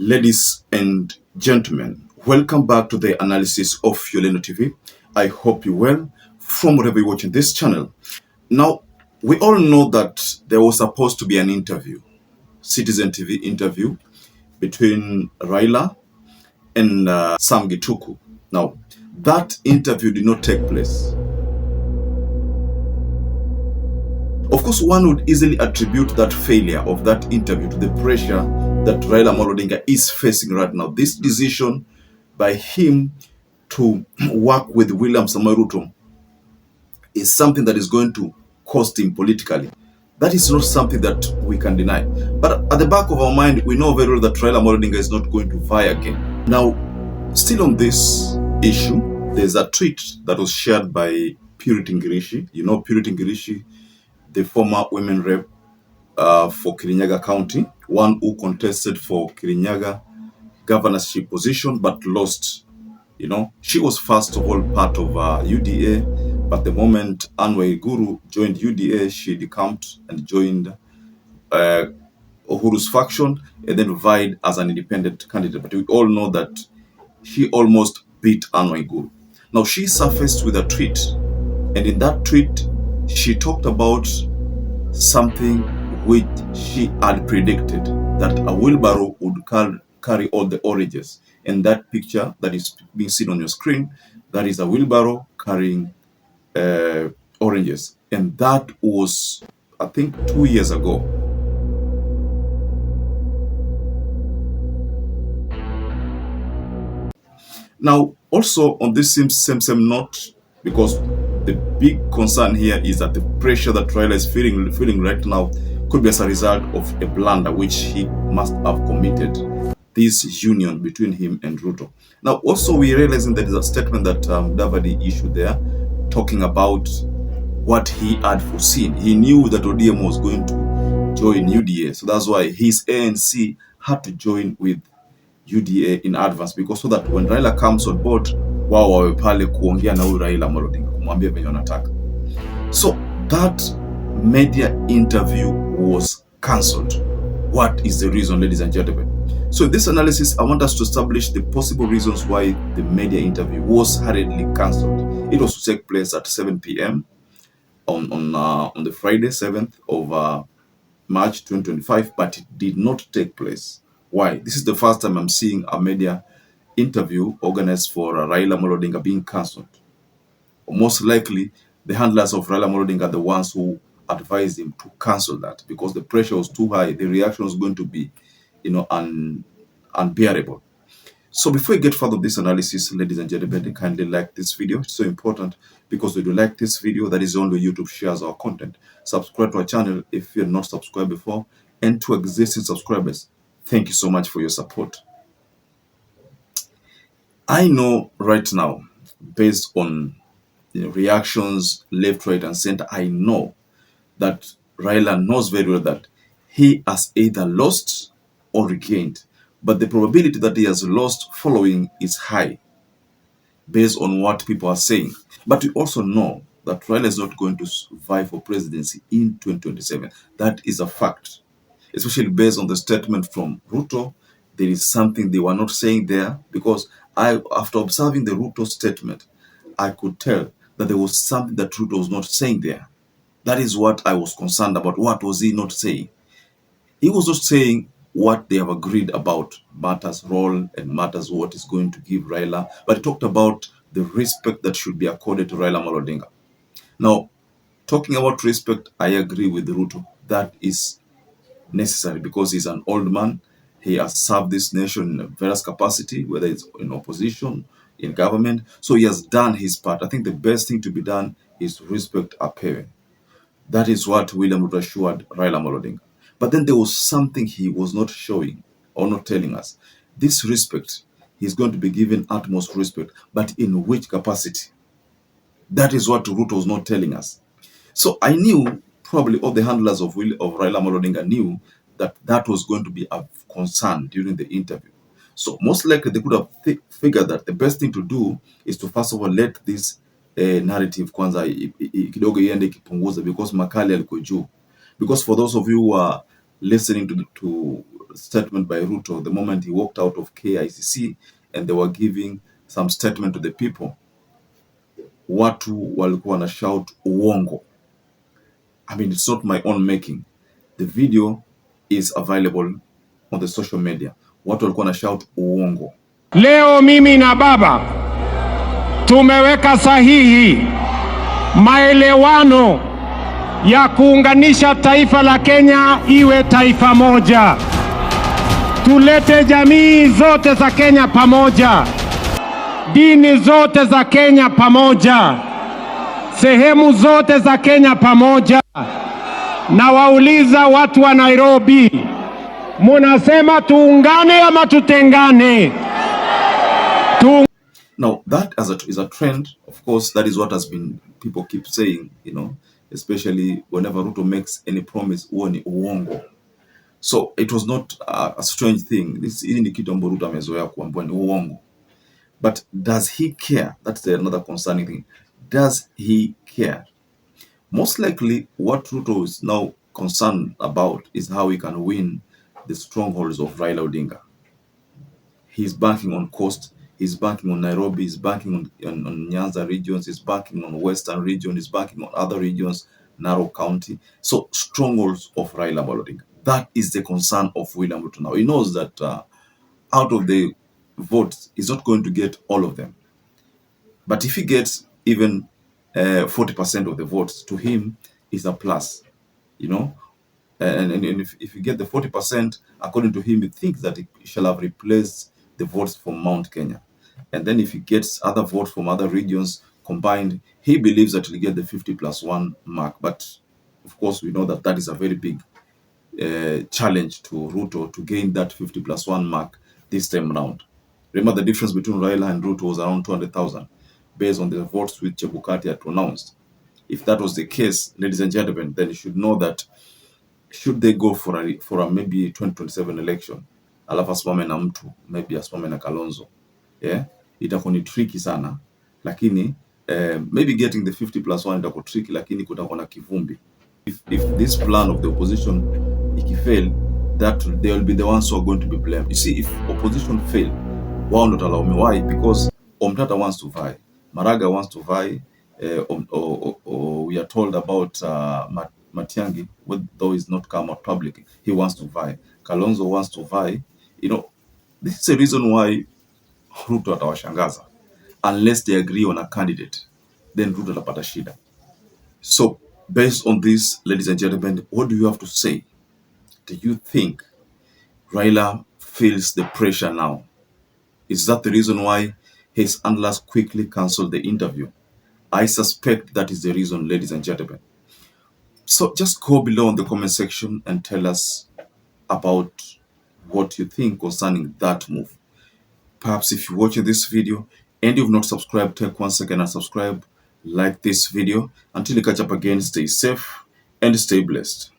Ladies and gentlemen, welcome back to the analysis of YOLENO TV. I hope you're well from wherever you're watching this channel. Now, we all know that there was supposed to be an interview, Citizen TV interview, between Raila and Sam Gituku. Now, that interview did not take place. Of course, one would easily attribute that failure of that interview to the pressure that Raila Odinga is facing right now. This decision by him to work with William Samoei Ruto is something that is going to cost him politically. That is not something that we can deny. But at the back of our mind, we know very well that Raila Odinga is not going to vie again. Now, still on this issue, there's a tweet that was shared by Purity Ngirishi. You know Purity Ngirishi, the former women rep for Kirinyaga County, one who contested for Kirinyaga governorship position but lost. You know, she was first of all part of UDA, but the moment Anne Waiguru joined UDA, she decamped and joined Uhuru's faction and then vied as an independent candidate. But we all know that she almost beat Anne Waiguru. Now, she surfaced with a tweet, and in that tweet, she talked about something which she had predicted, that a wheelbarrow would carry all the oranges. And that picture that is being seen on your screen, that is a wheelbarrow carrying oranges. And that was, I think, 2 years ago. Now, also on this same note, because the big concern here is that the pressure that Raila is feeling right now could be as a result of a blunder which he must have committed, this union between him and Ruto. Now, also we realizing there is a statement that Davadi issued there, talking about what he had foreseen. He knew that ODM was going to join UDA, so that's why his ANC had to join with UDA in advance, because so that when Raila comes on board, wao wawe pale kuongea na huyu Raila Odinga, kumwambia venye wanataka. So that media interview was cancelled. What is the reason, ladies and gentlemen? So in this analysis, I want us to establish the possible reasons why the media interview was hurriedly cancelled. It was to take place at 7 p.m. on the Friday, 7th of March 2025, but it did not take place. Why? This is the first time I'm seeing a media interview organized for Raila Odinga being cancelled. Most likely, the handlers of Raila Odinga are the ones who advised him to cancel that, because the pressure was too high. The reaction was going to be, unbearable. So before we get further with this analysis, ladies and gentlemen, kindly like this video. It's so important, because when you like this video, that is the only way YouTube shares our content. Subscribe to our channel if you're not subscribed before, and to existing subscribers, thank you so much for your support. I know right now, based on reactions left, right, and center, I know that Raila knows very well that he has either lost or regained. But the probability that he has lost following is high, based on what people are saying. But we also know that Raila is not going to vie for presidency in 2027. That is a fact, especially based on the statement from Ruto. There is something they were not saying there, because after observing the Ruto statement, I could tell that there was something that Ruto was not saying there. That is what I was concerned about. What was he not saying? He was not saying what they have agreed about, matters role and matters what is going to give Raila, but he talked about the respect that should be accorded to Raila Odinga. Now, talking about respect, I agree with Ruto. That is necessary, because he's an old man. He has served this nation in various capacity, whether it's in opposition, in government. So he has done his part. I think the best thing to be done is to respect our parent. That is what William Ruto assured Raila Odinga. But then there was something he was not showing or not telling us. This respect, he's going to be given utmost respect, but in which capacity? That is what Ruto was not telling us. So I knew, probably all the handlers of Raila Odinga knew that that was going to be a concern during the interview. So most likely they could have figured that the best thing to do is to first of all let this narrative kwanza kidogo iende kipunguza, because makali alikuwa juu. Because for those of you who are listening to statement by Ruto the moment he walked out of KICC and they were giving some statement to the people. Watu walikuwa na shout uongo. I mean, it's not my own making. The video is available on the social media. Watu walikuwa na shout uongo. Leo mimi na baba tumeweka sahihi maelewano ya kuunganisha taifa la Kenya iwe taifa moja. Tulete jamii zote za Kenya pamoja, dini zote za Kenya pamoja, sehemu zote za Kenya pamoja. Na wauliza watu wa Nairobi, munasema tuungane ama tutengane? Now, that is a trend. Of course, that is what has been, people keep saying, you know, especially whenever Ruto makes any promise, uoni uongo. So it was not a strange thing. This is ni kitu ambacho Ruto amezoea kuambiwa ni uongo. But does he care? That's another concerning thing. Does he care? Most likely, what Ruto is now concerned about is how he can win the strongholds of Raila Odinga. He's banking on coast. He's banking on Nairobi. He's banking on Nyanza regions. He's banking on Western region. He's banking on other regions, Narok County. So strongholds of Raila Odinga. That is the concern of William Ruto now. He knows that out of the votes, he's not going to get all of them. But if he gets even 40% of the votes, to him is a plus, you know. And if you get the 40%, according to him, he thinks that he shall have replaced the votes from Mount Kenya. And then if he gets other votes from other regions combined, he believes that he'll get the 50+1 mark. But of course, we know that that is a very big challenge to Ruto to gain that 50+1 mark this time around. Remember, the difference between Raila and Ruto was around 200,000 based on the votes which Chebukati had pronounced. If that was the case, ladies and gentlemen, then you should know that should they go for a maybe 2027 election, alafu asimame na mtu, maybe asimame na Kalonzo, yeah, itakuwa ni tricky sana, lakini maybe getting the 50+1 itakuwa tricky, lakini kutakuwa na kivumbi. If this plan of the opposition ikifail, that they will be the ones who are going to be blamed. You see, if opposition fail, wao ndo talaume. Why? Because Omtata wants to vie, Maraga wants to vie, we are told about Matiang'i, though he's not come out publicly, he wants to vie. Kalonzo wants to vie. You know, this is a reason why Ruto atawashangaza. Unless they agree on a candidate, then Ruto atapata shida. So, based on this, ladies and gentlemen, what do you have to say? Do you think Raila feels the pressure now? Is that the reason why his handlers quickly cancelled the interview? I suspect that is the reason, ladies and gentlemen. So just go below in the comment section and tell us about what you think concerning that move. Perhaps if you're watching this video and you've not subscribed, take 1 second and subscribe, like this video. Until you catch up again, stay safe and stay blessed.